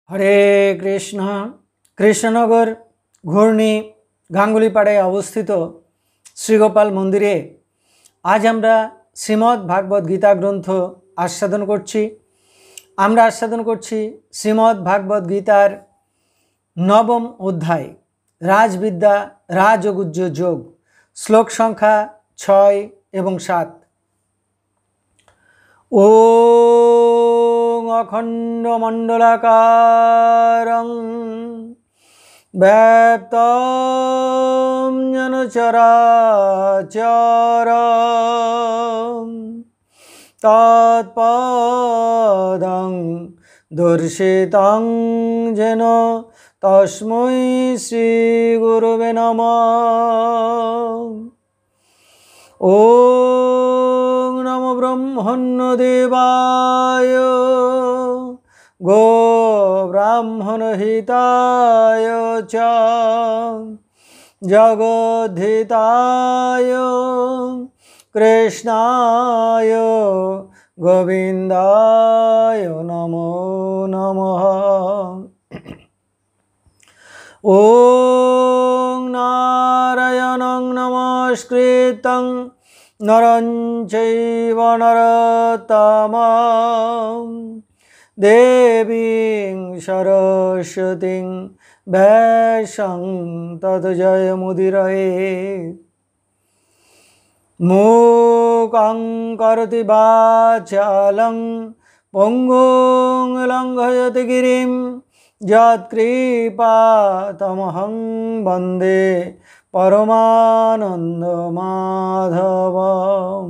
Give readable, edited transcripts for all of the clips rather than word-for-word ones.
হরে কৃষ্ণ। কৃষ্ণনগর ঘূর্ণি গাঙ্গুলিপাড়ায় অবস্থিত শ্রীগোপাল মন্দিরে আজ আমরা শ্রীমদ্ ভাগবত গীতা গ্রন্থ আস্বাদন করছি। আমরা আস্বাদন করছি শ্রীমদ্ ভাগবত গীতার নবম অধ্যায় রাজবিদ্যা রাজগুজ্জ যোগ, শ্লোক সংখ্যা 6 এবং 7। ওং অখণ্ডমণ্ডলাকারং ব্যাপ্তং যেন চরাচরং তৎপদং দর্শিতং যেন তস্मै শ্রী গুরবে নমঃ। ওং নমো ব্রহ্মণ্যদেবায় গো ব্রাহ্মণহিতায় চ জগদ্ধিতায় কৃষ্ণায় গোবিন্দায় নমো নমঃ। ওং নারায়ণং নমস্কৃত্যং নরং চৈব নরোত্তমং দেবীং সরস্বতীং ব্যাসং ততো জয়মুদীরয়ে। মূকং করোতি বাচালং পঙ্গুং লঙ্ঘয়তে গিরিম যৎকৃপাতমহং বন্দে পরমানন্দ মাধবম।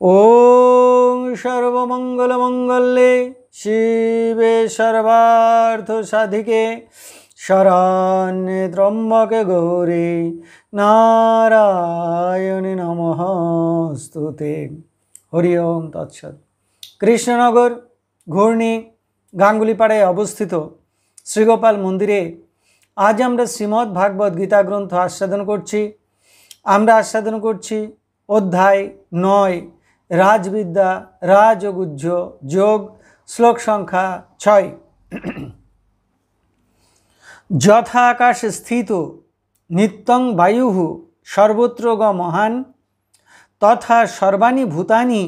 ওং সর্বমঙ্গলমঙ্গলে শিবে সর্বার্থ সাধিকে শরণ্যে ত্র্যম্বকে গৌরী নারায়ণী নমস্তুতে। হরি ওম তৎসৎ। কৃষ্ণনগর ঘূর্ণি গাঙ্গুলিপাড়ায় অবস্থিত শ্রীগোপাল মন্দিরে আজ আমরা শ্রীমদ্ ভাগবত গীতা গ্রন্থ আস্বাদন করছি। আমরা আস্বাদন করছি অধ্যায় 9 রাজবিদ্যা রাজগুজ্জ যোগ, শ্লোক সংখ্যা 6। যথা আকাশ স্থিত নিত্যং বায়ুঃ সর্বত্র গ মহান তথা সর্বাণি ভূতানি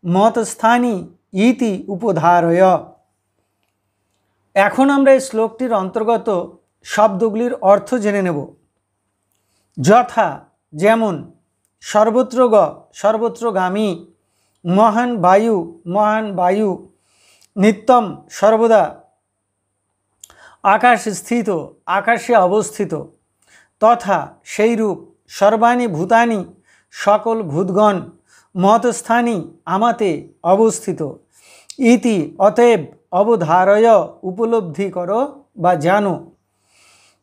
মতস্থানি ইতি উপধারয়। এখন আমরা এই শ্লোকটির অন্তর্গত শব্দগুলির অর্থ জেনে নেব। যথা যেমন, সর্বত্র গ সর্বত্রগামী, মহান বায়ু মহান বায়ু, নিত্যম সর্বদা, আকাশ স্থিত আকাশে অবস্থিত, তথা সেইরূপ, সর্বাণি ভূতানি সকল ভূতগণ, মতস্থানী আমাতে অবস্থিত, ইতি অতএব, অবধারয় উপলব্ধি করো বা জানো।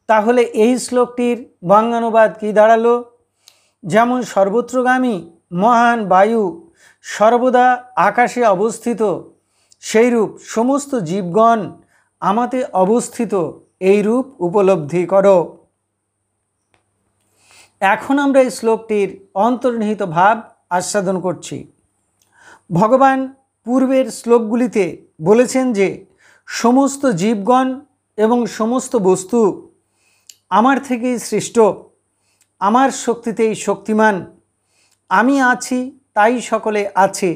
তাহলে এই শ্লোকটির বঙ্গানুবাদ কি দাঁড়ালো? যেমন সর্বত্রগামী মহান বায়ু সর্বদা আকাশে অবস্থিত, সেইরূপ সমস্ত জীবগণ আমাতে অবস্থিত, এইরূপ উপলব্ধি করো। এখন আমরা এই শ্লোকটির অন্তর্নিহিত ভাব আস্বাদন করছি। ভগবান পূর্বের শ্লোকগুলিতে বলেছেন যে সমস্ত জীবগণ এবং সমস্ত বস্তু আমার থেকেই সৃষ্ট, আমার শক্তিতেই শক্তিমান, আমি আছি তাই সকলে আছে,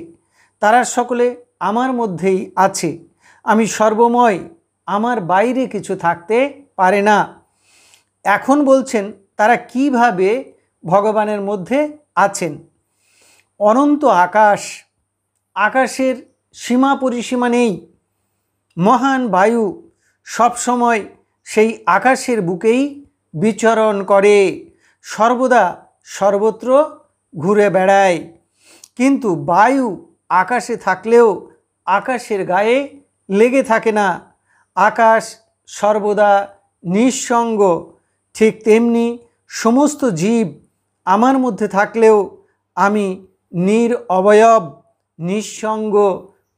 তারা সকলে আমার মধ্যেই আছে, আমি সর্বময়, আমার বাইরে কিছু থাকতে পারে না। এখন বলছেন তারা কিভাবে ভগবানের মধ্যে আছেন। অনন্ত আকাশ, আকাশের সীমা পরিসীমা নেই। মহান বায়ু সবসময় সেই আকাশের বুকেই বিচরণ করে, সর্বদা সর্বত্র ঘুরে বেড়ায়। কিন্তু বায়ু আকাশে থাকলেও আকাশের গায়ে লেগে থাকে না, আকাশ সর্বদা নিঃসঙ্গ। ঠিক তেমনি সমস্ত জীব আমার মধ্যে থাকলেও আমি নিরবয়ব, নিঃসঙ্গ,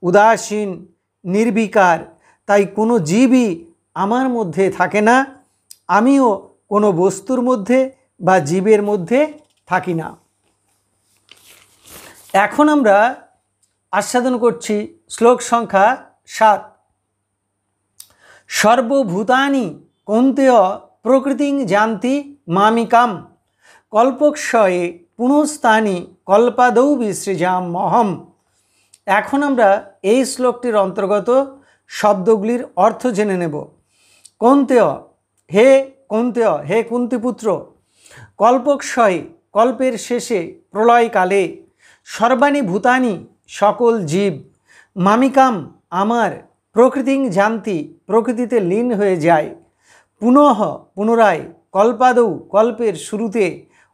উদাসীন, নির্বিকার। তাই কোনো জীবই আমার মধ্যে থাকে না, আমিও কোনো বস্তুর মধ্যে বা জীবের মধ্যে থাকি না। এখন আমরা আস্বাদন করছি শ্লোক সংখ্যা 7। সর্বভূতানি কৌন্তেয় প্রকৃতিং জানতি মামিকাম কল্পক্ষয়ে পুনস্তানি কল্পাদৌ বিসৃজাম্যহম। এখন আমরা এই শ্লোকটির অন্তর্গত শব্দগুলির অর্থ জেনে নেব। কৌন্তেয়, হে কৌন্তেয়, হে কুন্তিপুত্র, কল্পক্ষয়ে, কল্পের শেষে প্রলয়কালে, সর্বাণি ভূতানি, সকল জীব, মামিকাম, আমার, প্রকৃতিং জানতি, প্রকৃতিতে লীন হয়ে যায়, পুনঃ, পুনরায়, কল্পাদৌ, কল্পের শুরুতে,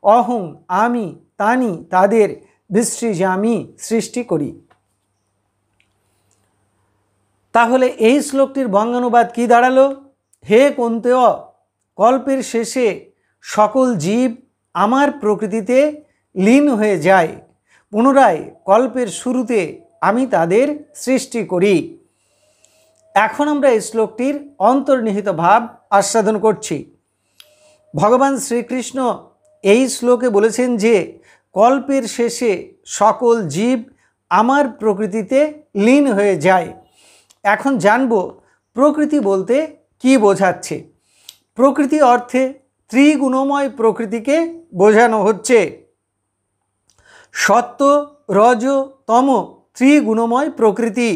অহং, আমি, তানি, তাদের, বিসৃজামি, সৃষ্টি করি। তাহলে এই শ্লোকটির বঙ্গানুবাদ কি দাঁড়ালো? হে কৌন্তেয়, কল্পের শেষে সকল জীব আমার প্রকৃতিতে লীন হয়ে যায়, পুনরায় কল্পের শুরুতে আমি তাদের সৃষ্টি করি। এখন আমরা এই শ্লোকটির অন্তর্নিহিত ভাব আস্বাদন করছি। ভগবান শ্রীকৃষ্ণ এই শ্লোকে বলেছেন যে কল্পের শেষে সকল জীব আমার প্রকৃতিতে লীন হয়ে যায়। এখন জানব প্রকৃতি বলতে কি বোঝাচ্ছে। প্রকৃতি অর্থে ত্রিগুণময় প্রকৃতিকে বোঝানো হচ্ছে। সত্য, রজ, তম ত্রিগুণময় প্রকৃতি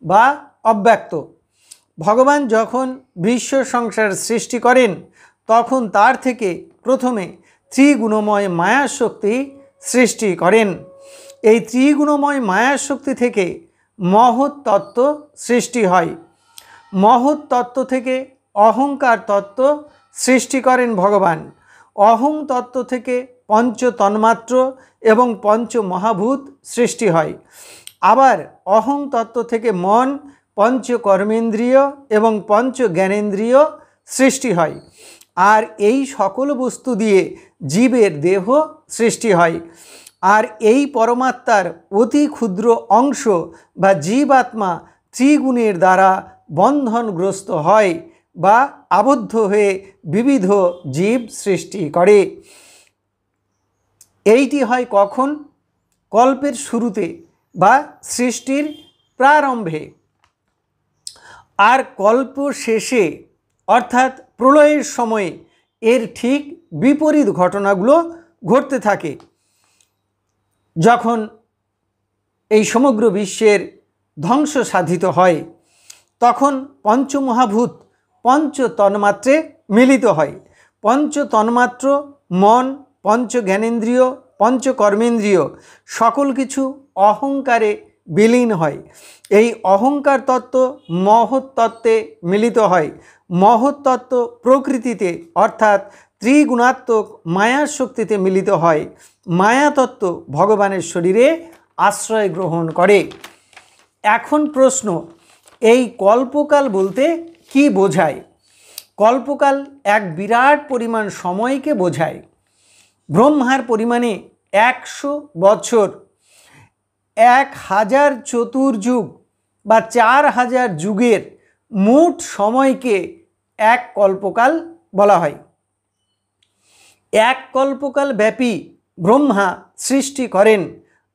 বা অব্যক্ত। ভগবান যখন বিশ্ব সংসার সৃষ্টি করেন তখন তার থেকে প্রথমে ত্রিগুণময় মায়াশক্তি সৃষ্টি করেন। এই ত্রিগুণময় মায়াশক্তি থেকে মহৎ তত্ত্ব সৃষ্টি হয়। মহৎ তত্ত্ব থেকে অহংকার তত্ত্ব সৃষ্টি করেন ভগবান। অহং তত্ত্ব থেকে পঞ্চ তন্মাত্র এবং পঞ্চ মহাভূত সৃষ্টি হয়। আবার অহং তত্ত্ব থেকে মন, পঞ্চ কর্মেন্দ্রিয় এবং পঞ্চ জ্ঞানেন্দ্রিয় সৃষ্টি হয়। আর এই সকল বস্তু দিয়ে জীবের দেহ সৃষ্টি হয়। আর এই পরমাত্মার অতি ক্ষুদ্র অংশ বা জীবাত্মা ত্রিগুণের দ্বারা বন্ধনগ্রস্ত হয় বা আবদ্ধ হয়ে বিবিধ জীব সৃষ্টি করে। এইটি হয় কখন? কল্পের শুরুতে বা সৃষ্টির প্রারম্ভে। আর কল্প শেষে অর্থাৎ প্রলয়ের সময়ে এর ঠিক বিপরীত ঘটনাগুলো ঘটতে থাকে। যখন এই সমগ্র বিশ্বের ধ্বংস সাধিত হয় তখন পঞ্চমহাভূত পঞ্চ তন্মাত্রে মিলিত হয়। পঞ্চ তন্মাত্র মন, পঞ্চ জ্ঞানেন্দ্রিয়, পঞ্চ কর্মেন্দ্রিয় সকল কিছু অহংকারে বিলীন হয়। এই অহংকার তত্ত্ব মহৎ তত্ত্বে মিলিত হয়। মহৎ তত্ত্ব প্রকৃতিতে অর্থাৎ ত্রিগুণাত্মক মায়ার শক্তিতে মিলিত হয়। মায়াতত্ত্ব ভগবানের শরীরে আশ্রয় গ্রহণ করে। এখন প্রশ্ন, এই কল্পকাল বলতে কি বোঝায়? কল্পকাল এক বিরাট পরিমাণ সময়কে বোঝায়। ব্রহ্মার পরিমাণে 100 বছর, 1000 চতুর্যুগ বা 4000 যুগের মোট সময়কে এক কল্পকাল বলা হয়। এক কল্পকাল ব্যাপী ব্রহ্মা সৃষ্টি করেন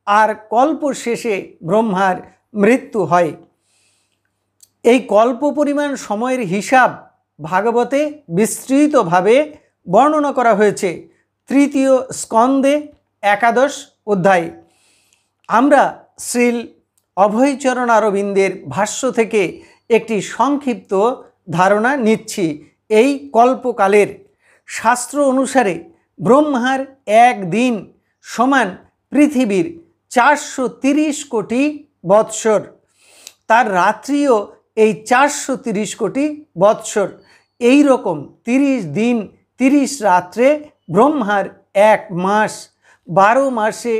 আর কল্প শেষে ব্রহ্মার মৃত্যু হয়। এই কল্প পরিমাণ সময়ের হিসাব ভাগবতে বিস্তৃতভাবে বর্ণনা করা হয়েছে তৃতীয় স্কন্ধে 11 অধ্যায়ে। আমরা শ্রীল অভয়চরণ অরবিন্দের ভাষ্য থেকে একটি সংক্ষিপ্ত ধারণা নিচ্ছি এই কল্পকালের। শাস্ত্র অনুসারে ব্রহ্মার এক দিন সমান পৃথিবীর 430 কোটি বৎসর। তার রাত্রিও এই 430 কোটি বৎসর। এই রকম 30 দিন 30 রাত্রে ব্রহ্মার এক মাস, 12 মাসে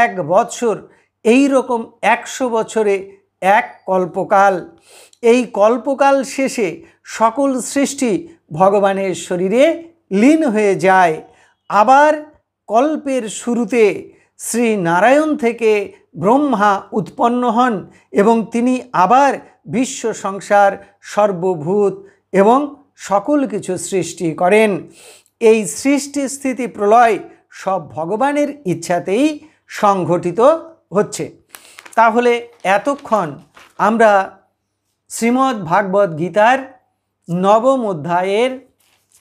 এক বৎসর, এই রকম 100 বছরে এক কল্পকাল। এই কল্পকাল শেষে সকল সৃষ্টি ভগবানের শরীরে লীন হয়ে যায়। আবার কল্পের শুরুতে শ্রী নারায়ণ থেকে ব্রহ্মা উৎপন্ন হন এবং তিনি আবার বিশ্ব সংসার, সর্বভূত এবং সকল কিছু সৃষ্টি করেন। এই সৃষ্টি স্থিতি প্রলয় সব ভগবানের ইচ্ছাতেই সংঘটিত হচ্ছে। তাহলে এতক্ষণ আমরা শ্রীমদ্ ভাগবত গীতার নবম অধ্যায়ের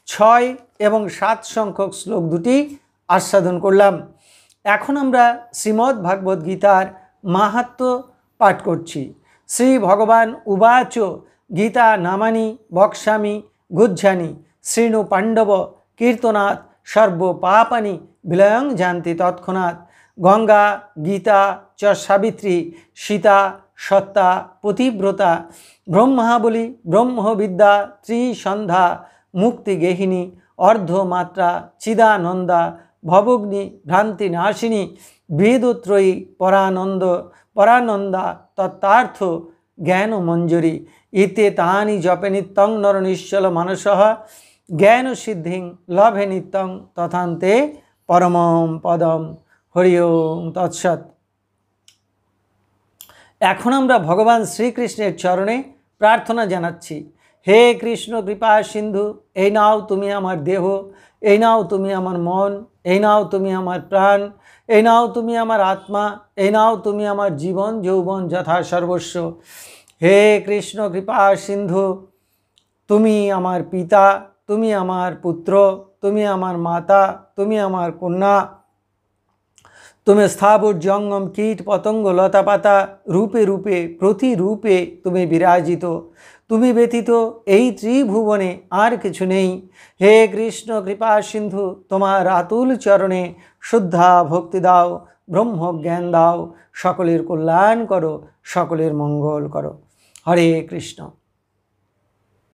6 এবং 7 সংখ্যক শ্লোক দুটি আস্বাদন করলাম। এখন আমরা শ্রীমদ্ ভাগবত গীতার মাহাত্ম্য পাঠ করছি। শ্রী ভগবান উবাচ গীতা নামানি বক্ষ্যামি গুহ্যানি শৃণু পাণ্ডব কীর্তনাৎ সর্ব পাপানি বিলয়ং যান্তি তৎক্ষণাৎ। গঙ্গা গীতা চ সাবিত্রী সীতা সত্তা পতিব্রতা ব্রহ্মাবলী ব্রহ্মবিদ্যা ত্রিসন্ধ্যা মুক্তিগেহিনী অর্ধমাত্রা চিদানন্দা ভবগ্নি ভ্রান্তিনাশিনী বেদত্রয়ী পরানন্দা তত্ত্বার্থ জ্ঞানমঞ্জরি ইতে তানি জপে নিত্যং নর নিশ্চল মানসঃ জ্ঞান সিদ্ধিং লভে নিত্যং তথান্তে পরমম পদম। হরি ওম তৎসৎ। এখন আমরা ভগবান শ্রীকৃষ্ণের চরণে প্রার্থনা জানাচ্ছি। হে কৃষ্ণ কৃপা সিন্ধু, এই নাও তুমি আমার দেহ, এই নাও তুমি আমার মন, এই নাও তুমি আমার প্রাণ, এই নাও তুমি আমার আত্মা, এই নাও তুমি আমার জীবন যৌবন যথা সর্বস্ব। হে কৃষ্ণ কৃপা সিন্ধু, তুমি আমার পিতা, তুমি আমার পুত্র, তুমি আমার মাতা, তুমি আমার কন্যা, তুমি স্থাবর জঙ্গম কীট পতঙ্গ লতা পাতা রূপে রূপে প্রতিরূপে তুমি বিরাজিত। তুমি ব্যতীত এই ত্রিভুবনে আর কিছু নেই। হে কৃষ্ণ কৃপা সিন্ধু, তোমার আতুল চরণে শুদ্ধা ভক্তি দাও, ব্রহ্মজ্ঞান দাও, সকলের কল্যাণ করো, সকলের মঙ্গল করো। হরে কৃষ্ণ।